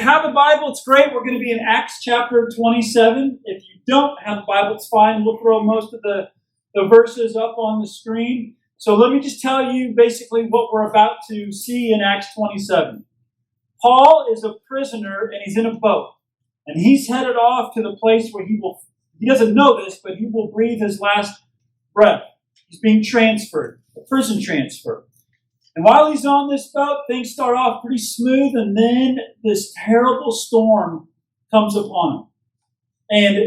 you have a Bible, it's great. We're going to be in Acts chapter 27. If you don't have a Bible, it's fine. We'll throw most of the verses up on the screen. So let me just tell you basically what we're about to see in Acts 27. Paul is a prisoner and he's in a boat. And he's headed off to the place where he doesn't know this, but he will breathe his last breath. He's being transferred, a prison transfer. And while he's on this boat, things start off pretty smooth, and then this terrible storm comes upon him. And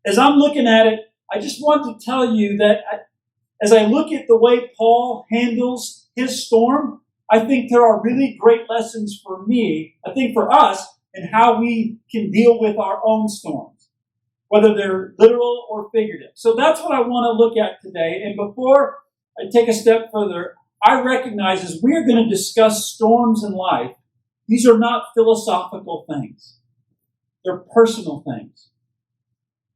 as I'm looking at it, I just want to tell you that as I look at the way Paul handles his storm, I think there are really great lessons for me, I think for us, in how we can deal with our own storms, whether they're literal or figurative. So that's what I want to look at today. And before I take a step further, I recognize as we're going to discuss storms in life, these are not philosophical things. They're personal things.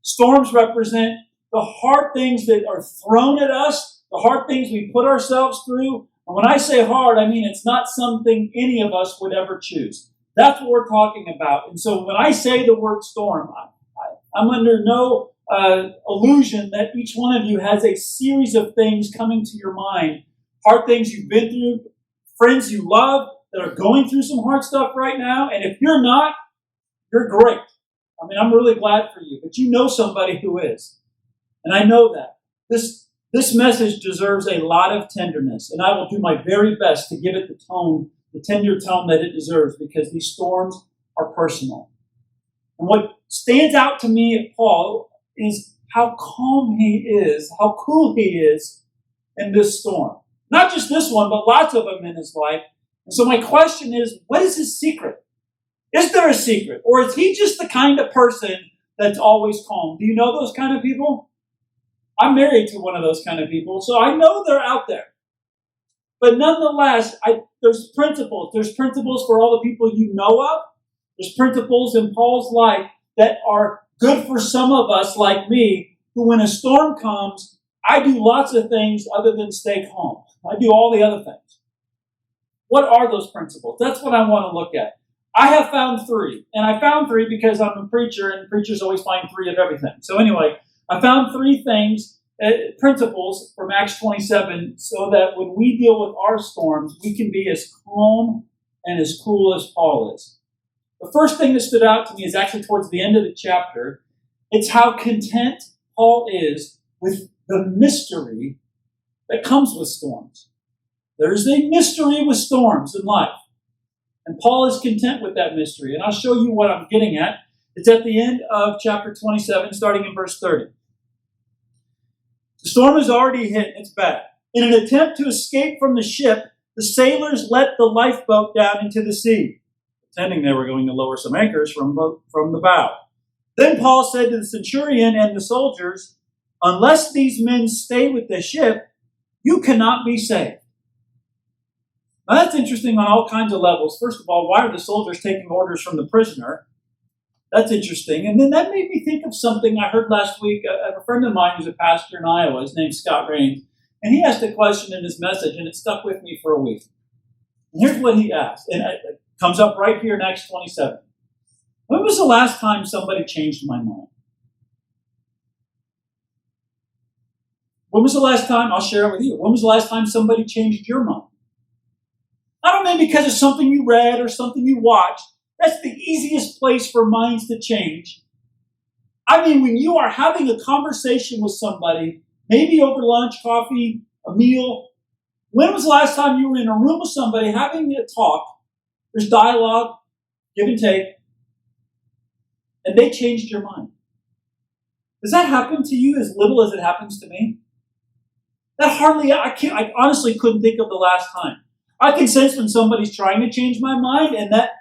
Storms represent the hard things that are thrown at us, the hard things we put ourselves through. And when I say hard, I mean it's not something any of us would ever choose. That's what we're talking about. And so when I say the word storm, I'm under no illusion that each one of you has a series of things coming to your mind. Hard things you've been through, friends you love that are going through some hard stuff right now. And if you're not, you're great. I mean, I'm really glad for you. But you know somebody who is. And I know that. This message deserves a lot of tenderness. And I will do my very best to give it the tender tone that it deserves, because these storms are personal. And what stands out to me at Paul is how calm he is, how cool he is in this storm. Not just this one, but lots of them in his life. And so my question is, what is his secret? Is there a secret? Or is he just the kind of person that's always calm? Do you know those kind of people? I'm married to one of those kind of people, so I know they're out there. But nonetheless, there's principles. There's principles for all the people you know of. There's principles in Paul's life that are good for some of us like me, who when a storm comes, I do lots of things other than stay calm. I do all the other things. What are those principles? That's what I want to look at. I have found three. And I found three because I'm a preacher, and preachers always find three of everything. So anyway, I found three things, principles from Acts 27, so that when we deal with our storms, we can be as calm and as cool as Paul is. The first thing that stood out to me is actually towards the end of the chapter. It's how content Paul is with the mystery that comes with storms. There's a mystery with storms in life. And Paul is content with that mystery. And I'll show you what I'm getting at. It's at the end of chapter 27, starting in verse 30. The storm has already hit, and it's bad. In an attempt to escape from the ship, the sailors let the lifeboat down into the sea, pretending they were going to lower some anchors from the bow. Then Paul said to the centurion and the soldiers, "Unless these men stay with the ship, you cannot be saved." Now that's interesting on all kinds of levels. First of all, why are the soldiers taking orders from the prisoner? That's interesting. And then that made me think of something I heard last week. A friend of mine who's a pastor in Iowa, his name's Scott Rains, and he asked a question in his message, and it stuck with me for a week. And here's what he asked, and it comes up right here in Acts 27. When was the last time somebody changed my mind? When was the last time, I'll share it with you, when was the last time somebody changed your mind? I don't mean because of something you read or something you watched. That's the easiest place for minds to change. I mean, when you are having a conversation with somebody, maybe over lunch, coffee, a meal, when was the last time you were in a room with somebody having a talk? There's dialogue, give and take, and they changed your mind. Does that happen to you as little as it happens to me? I honestly couldn't think of the last time. I can sense when somebody's trying to change my mind, and that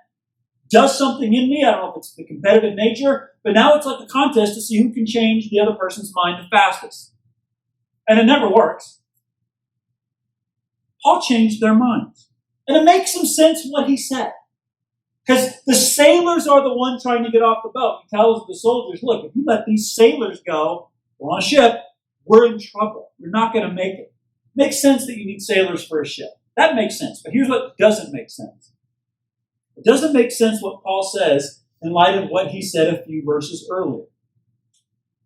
does something in me. I don't know if it's the competitive nature, but now it's like a contest to see who can change the other person's mind the fastest. And it never works. Paul changed their minds. And it makes some sense what he said. Because the sailors are the ones trying to get off the boat. He tells the soldiers, look, if you let these sailors go, we're on a ship, we're in trouble. You're not going to make it. Makes sense that you need sailors for a ship. That makes sense. But here's what doesn't make sense. It doesn't make sense what Paul says in light of what he said a few verses earlier.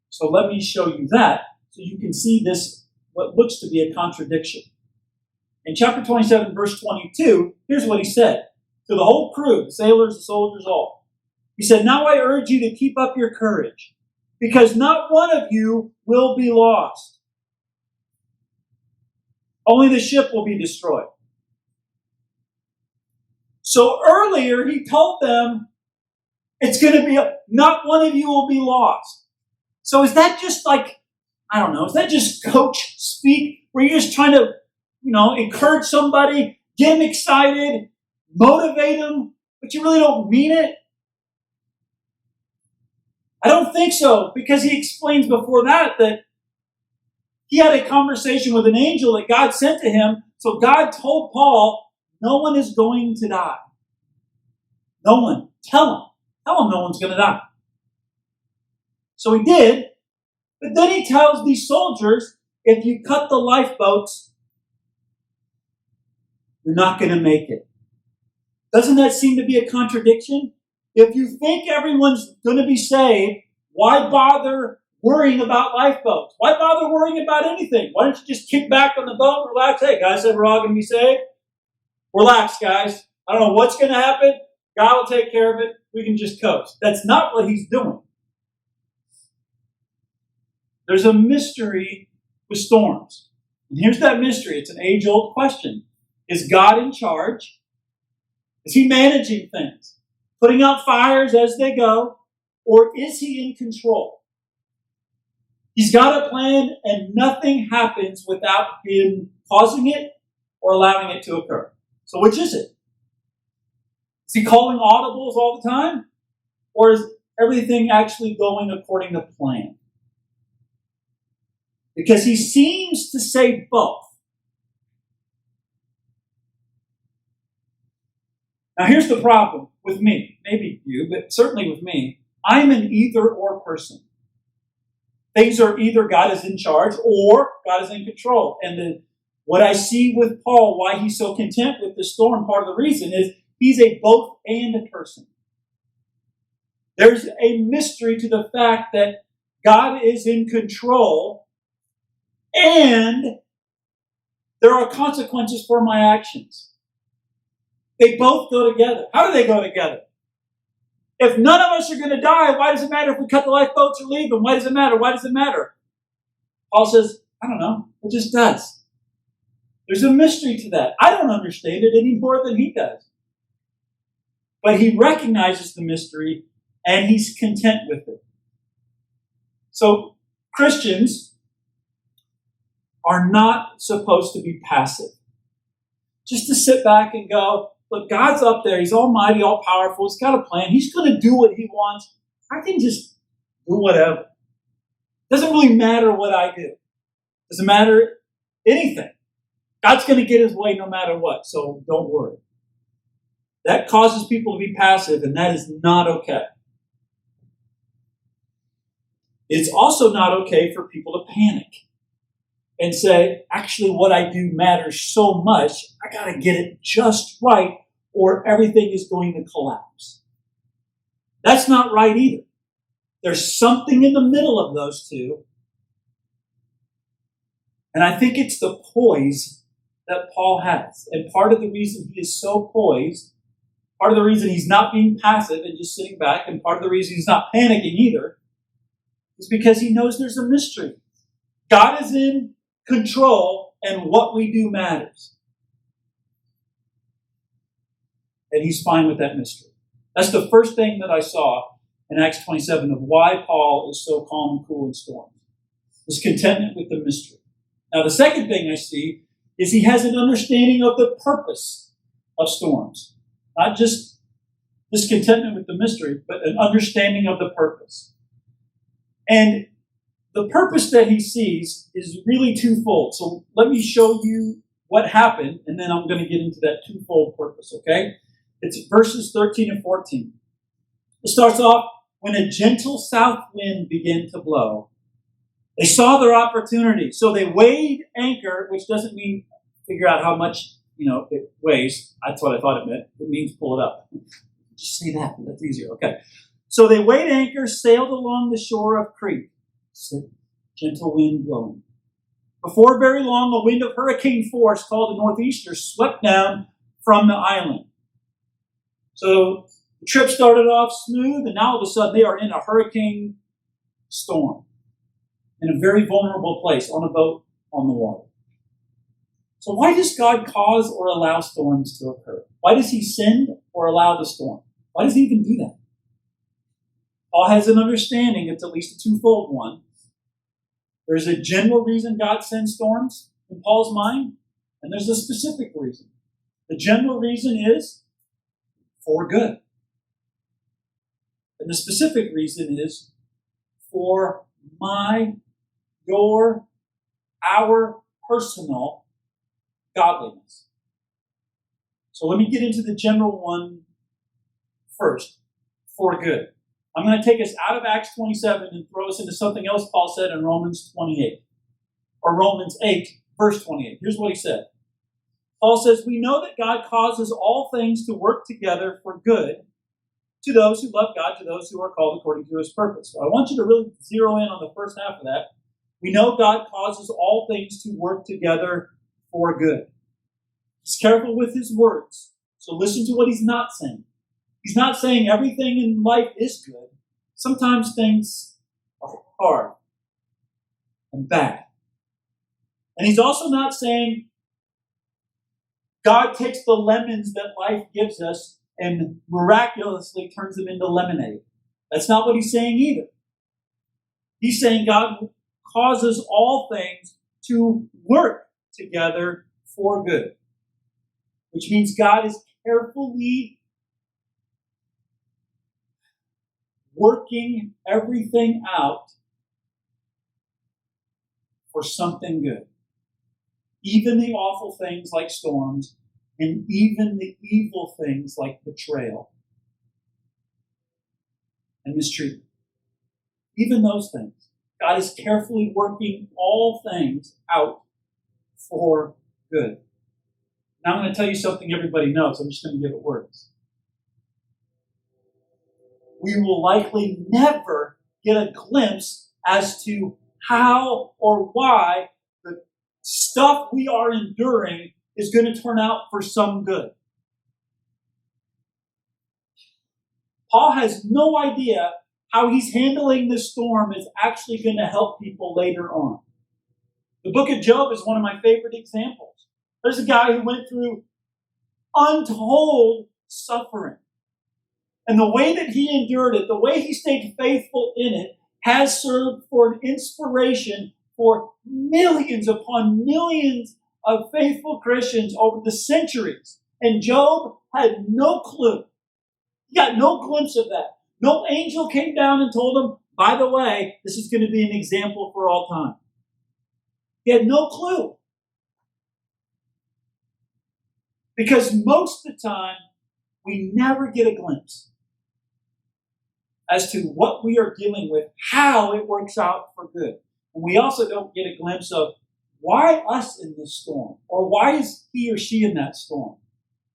So let me show you that so you can see this, what looks to be a contradiction. In chapter 27, verse 22, here's what he said to the whole crew, the sailors, the soldiers, all. He said, "Now I urge you to keep up your courage, because not one of you will be lost. Only the ship will be destroyed." So earlier he told them, it's going to be, not one of you will be lost. So is that just like, I don't know, is that just coach speak where you're just trying to, encourage somebody, get them excited, motivate them, but you really don't mean it? I don't think so, because he explains before that he had a conversation with an angel that God sent to him. So God told Paul, no one is going to die. No one. Tell him no one's going to die. So he did, but then he tells these soldiers, if you cut the lifeboats, you're not going to make it. Doesn't that seem to be a contradiction? If you think everyone's going to be saved, why bother worrying about lifeboats? Why bother worrying about anything? Why don't you just kick back on the boat and relax? Hey, guys said we're all going to be saved. Relax, guys. I don't know what's going to happen. God will take care of it. We can just coast. That's not what he's doing. There's a mystery with storms. And here's that mystery. It's an age-old question. Is God in charge? Is he managing things? Putting out fires as they go? Or is he in control? He's got a plan and nothing happens without him causing it or allowing it to occur. So which is it? Is he calling audibles all the time? Or is everything actually going according to plan? Because he seems to say both. Now here's the problem with me. Maybe you, but certainly with me. I'm an either-or person. Things are either God is in charge or God is in control. And what I see with Paul, why he's so content with the storm, part of the reason is he's a both and person. There's a mystery to the fact that God is in control and there are consequences for my actions. They both go together. How do they go together? If none of us are going to die, why does it matter if we cut the lifeboats or leave them? Why does it matter? Why does it matter? Paul says, I don't know. It just does. There's a mystery to that. I don't understand it any more than he does. But he recognizes the mystery and he's content with it. So Christians are not supposed to be passive. Just to sit back and go, look, God's up there. He's almighty, all powerful. He's got a plan. He's going to do what he wants. I can just do whatever. Doesn't really matter what I do. Doesn't matter anything. God's going to get his way no matter what, so don't worry. That causes people to be passive, and that is not okay. It's also not okay for people to panic and say, actually, what I do matters so much, I got to get it just right, or everything is going to collapse. That's not right either. There's something in the middle of those two. And I think it's the poise that Paul has. And part of the reason he is so poised, part of the reason he's not being passive and just sitting back, and part of the reason he's not panicking either, is because he knows there's a mystery. God is in control, and what we do matters. And he's fine with that mystery. That's the first thing that I saw in Acts 27 of why Paul is so calm and cool in storms. His contentment with the mystery. Now, the second thing I see is he has an understanding of the purpose of storms. Not just this contentment with the mystery, but an understanding of the purpose. And the purpose that he sees is really twofold. So let me show you what happened, and then I'm going to get into that twofold purpose, okay? It's verses 13 and 14. It starts off, when a gentle south wind began to blow, they saw their opportunity. So they weighed anchor, which doesn't mean figure out how much it weighs. That's what I thought it meant. It means pull it up. Just say that. That's easier. Okay. So they weighed anchor, sailed along the shore of Crete. Gentle wind blowing. Before very long, a wind of hurricane force called a northeaster swept down from the island. So the trip started off smooth, and now all of a sudden they are in a hurricane storm in a very vulnerable place on a boat on the water. So why does God cause or allow storms to occur? Why does he send or allow the storm? Why does he even do that? Paul has an understanding, it's at least a twofold one. There's a general reason God sends storms in Paul's mind, and there's a specific reason. The general reason is for good. And the specific reason is for our personal godliness. So let me get into the general one first, for good. I'm going to take us out of Acts 27 and throw us into something else Paul said in Romans 28, or Romans 8, verse 28. Here's what he said. Paul says, we know that God causes all things to work together for good to those who love God, to those who are called according to his purpose. So I want you to really zero in on the first half of that. We know God causes all things to work together for good. He's careful with his words. So listen to what he's not saying. He's not saying everything in life is good. Sometimes things are hard and bad. And he's also not saying God takes the lemons that life gives us and miraculously turns them into lemonade. That's not what he's saying either. He's saying God causes all things to work together for good, which means God is carefully working everything out for something good. Even the awful things like storms, and even the evil things like betrayal and mistreatment. Even those things. God is carefully working all things out for good. Now I'm going to tell you something everybody knows. I'm just going to give it words. We will likely never get a glimpse as to how or why the stuff we are enduring is going to turn out for some good. Paul has no idea how he's handling this storm is actually going to help people later on. The book of Job is one of my favorite examples. There's a guy who went through untold suffering. And the way that he endured it, the way he stayed faithful in it, has served for an inspiration for millions upon millions of faithful Christians over the centuries. And Job had no clue. He got no glimpse of that. No angel came down and told him, by the way, this is going to be an example for all time. He had no clue. Because most of the time, we never get a glimpse as to what we are dealing with, how it works out for good. And we also don't get a glimpse of why us in this storm, or why is he or she in that storm,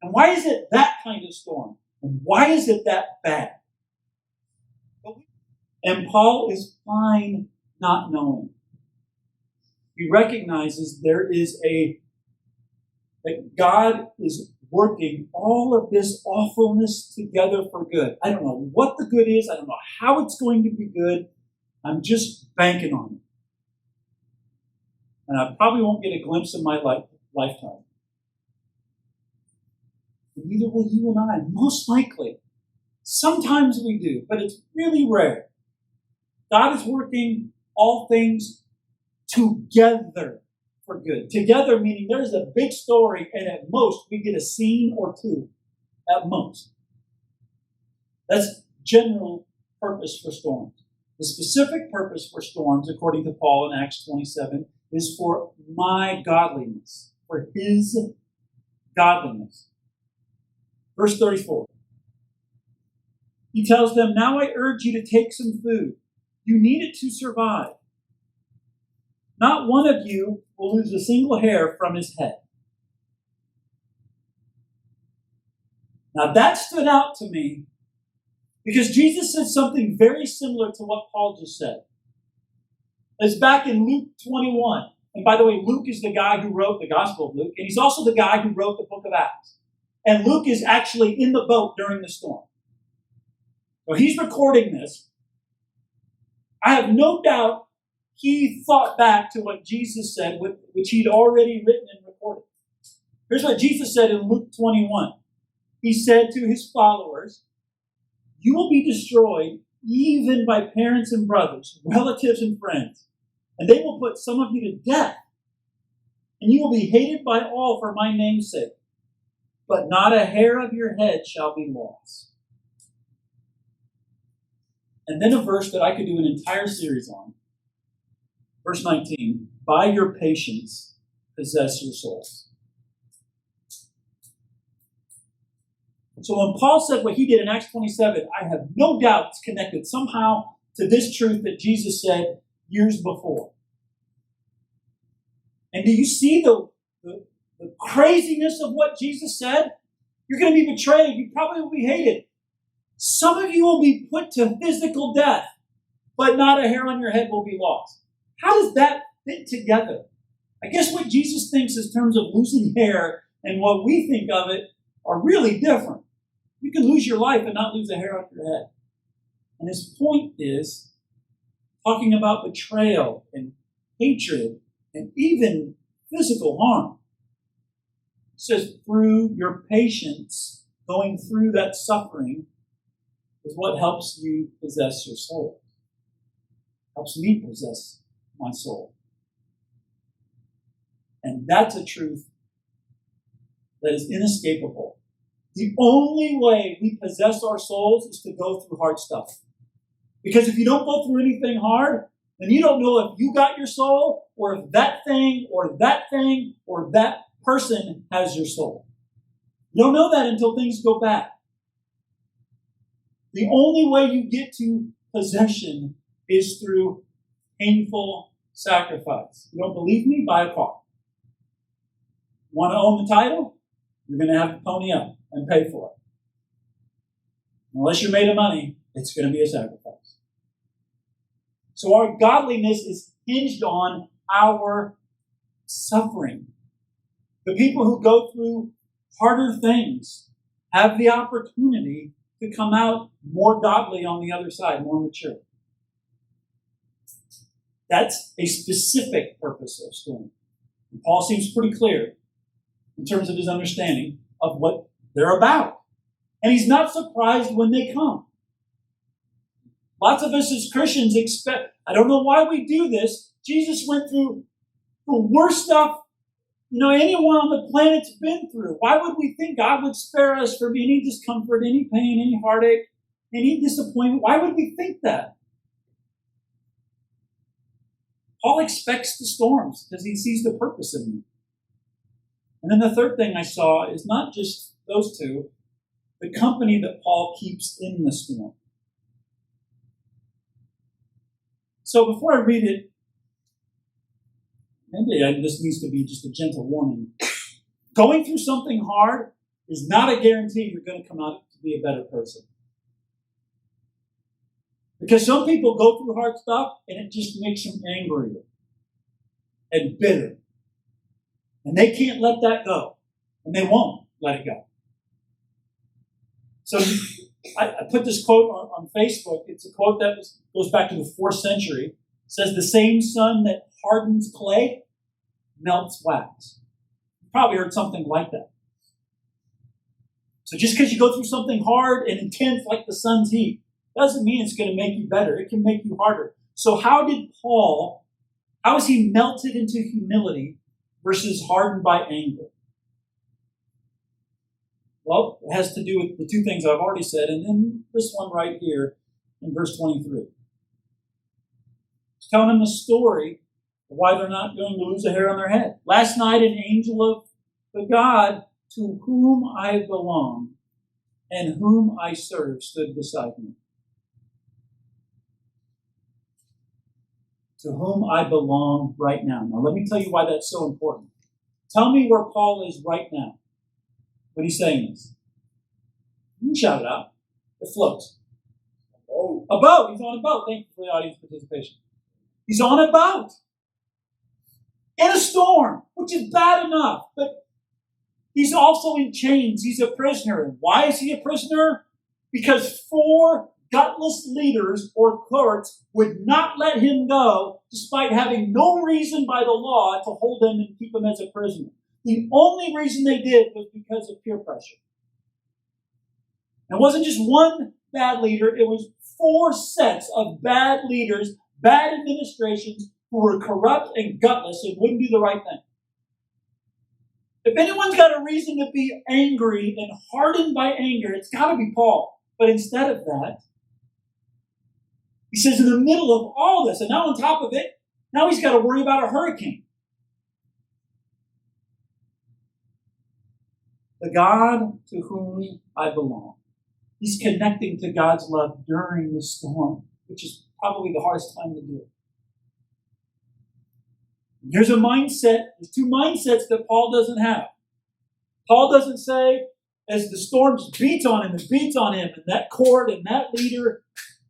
and why is it that kind of storm, and why is it that bad? And Paul is fine not knowing. He recognizes that God is working all of this awfulness together for good. I don't know what the good is. I don't know how it's going to be good. I'm just banking on it. And I probably won't get a glimpse of my lifetime. And neither will you and I, most likely. Sometimes we do, but it's really rare. God is working all things together for good. Together meaning there's a big story, and at most we get a scene or two. At most. That's general purpose for storms. The specific purpose for storms, according to Paul in Acts 27, is for my godliness, for his godliness. Verse 34. He tells them, now I urge you to take some food. You need it to survive. Not one of you will lose a single hair from his head. Now that stood out to me because Jesus said something very similar to what Paul just said. It's back in Luke 21. And by the way, Luke is the guy who wrote the Gospel of Luke, and he's also the guy who wrote the book of Acts. And Luke is actually in the boat during the storm. So he's recording this. I have no doubt he thought back to what Jesus said, which he'd already written and recorded. Here's what Jesus said in Luke 21. He said to his followers, "You will be destroyed even by parents and brothers, relatives and friends, and they will put some of you to death, and you will be hated by all for my name's sake. But not a hair of your head shall be lost." And then a verse that I could do an entire series on. Verse 19, "By your patience possess your souls." So when Paul said what he did in Acts 27, I have no doubt it's connected somehow to this truth that Jesus said years before. And do you see the craziness of what Jesus said? You're going to be betrayed. You probably will be hated. Some of you will be put to physical death, but not a hair on your head will be lost. How does that fit together? I guess what Jesus thinks in terms of losing hair and what we think of it are really different. You can lose your life and not lose a hair on your head. And his point is talking about betrayal and hatred and even physical harm. It says through your patience, going through that suffering is what helps you possess your soul. Helps me possess my soul. And that's a truth that is inescapable. The only way we possess our souls is to go through hard stuff. Because if you don't go through anything hard, then you don't know if you got your soul, or if that thing, or that thing, or that person has your soul. You don't know that until things go bad. The only way you get to possession is through painful sacrifice. You don't believe me? Buy a car. Want to own the title? You're going to have to pony up and pay for it. Unless you're made of money, it's going to be a sacrifice. So our godliness is hinged on our suffering. The people who go through harder things have the opportunity to come out more godly on the other side, more mature. That's a specific purpose of storm. And Paul seems pretty clear in terms of his understanding of what they're about. And he's not surprised when they come. Lots of us as Christians expect, I don't know why we do this. Jesus went through the worst stuff, anyone on the planet's been through. Why would we think God would spare us from any discomfort, any pain, any heartache, any disappointment? Why would we think that? Paul expects the storms because he sees the purpose in them. And then the third thing I saw is not just those two, the company that Paul keeps in the storm. So before I read it, maybe this needs to be just a gentle warning. Going through something hard is not a guarantee you're going to come out to be a better person. Because some people go through hard stuff and it just makes them angrier and bitter. And they can't let that go. And they won't let it go. So I put this quote on Facebook. It's a quote that goes back to the 4th century. It says, "The same sun that hardens clay melts wax." You've probably heard something like that. So just because you go through something hard and intense like the sun's heat doesn't mean it's going to make you better. It can make you harder. So how is he melted into humility versus hardened by anger? Well, it has to do with the two things I've already said, and then this one right here in verse 23. It's telling them the story of why they're not going to lose a hair on their head. "Last night an angel of the God to whom I belong and whom I serve stood beside me." To whom I belong right now. Now let me tell you why that's so important. Tell me where Paul is right now when he's saying this. You can shout it out. It floats. Oh, A boat. He's on a boat. Thank you for the audience participation. He's on a boat. In a storm, which is bad enough. But he's also in chains. He's a prisoner. And why is he a prisoner? Because 4 gutless leaders or courts would not let him go, despite having no reason by the law to hold him and keep him as a prisoner. The only reason they did was because of peer pressure. It wasn't just one bad leader, it was 4 sets of bad leaders, bad administrations who were corrupt and gutless and wouldn't do the right thing. If anyone's got a reason to be angry and hardened by anger, it's got to be Paul. But instead of that, he says in the middle of all this, and now on top of it, now he's got to worry about a hurricane. The God to whom I belong. He's connecting to God's love during the storm, which is probably the hardest time to do it. There's a mindset, there's 2 mindsets that Paul doesn't have. Paul doesn't say, as the storm beats on him and beats on him, and that court and that leader,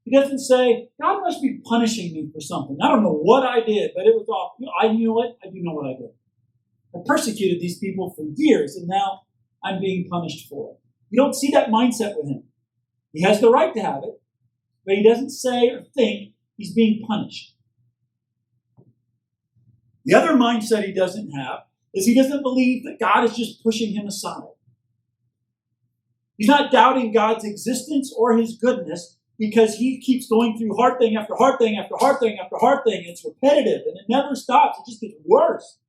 he doesn't say, God must be punishing me for something. I don't know what I did, but it was off. You know what? I do know what I did. I persecuted these people for years, and now I'm being punished for it. You don't see that mindset with him. He has the right to have it, but he doesn't say or think he's being punished. The other mindset he doesn't have is he doesn't believe that God is just pushing him aside. He's not doubting God's existence or his goodness because he keeps going through hard thing after hard thing after hard thing after hard thing. It's repetitive and it never stops. It just gets worse.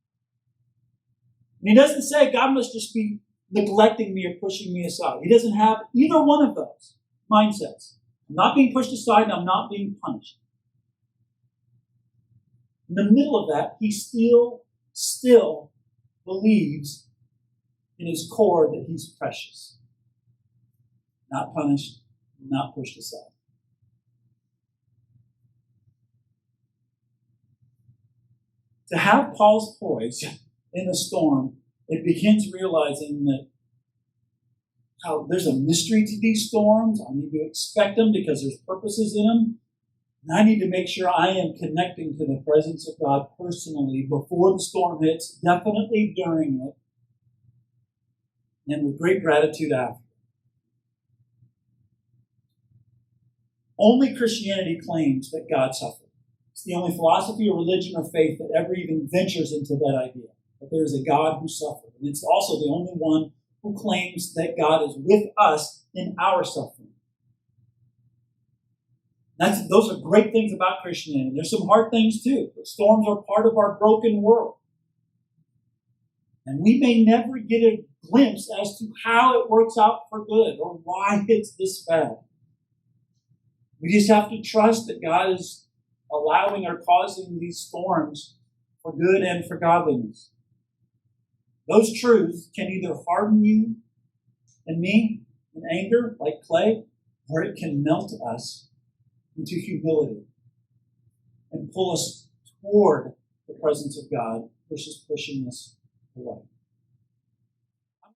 And he doesn't say God must just be neglecting me or pushing me aside. He doesn't have either one of those mindsets. I'm not being pushed aside and I'm not being punished. In the middle of that, he still believes in his core that he's precious. Not punished, not pushed aside. To have Paul's poise in the storm, it begins realizing that there's a mystery to these storms. I need to expect them because there's purposes in them. And I need to make sure I am connecting to the presence of God personally before the storm hits, definitely during it, and with great gratitude after. Only Christianity claims that God suffered. It's the only philosophy or religion or faith that ever even ventures into that idea, that there is a God who suffered. And it's also the only one who claims that God is with us in our suffering. Those are great things about Christianity. There's some hard things too. The storms are part of our broken world. And we may never get a glimpse as to how it works out for good or why it's this bad. We just have to trust that God is allowing or causing these storms for good and for godliness. Those truths can either harden you and me in anger like clay, or it can melt us into humility and pull us toward the presence of God versus pushing us away.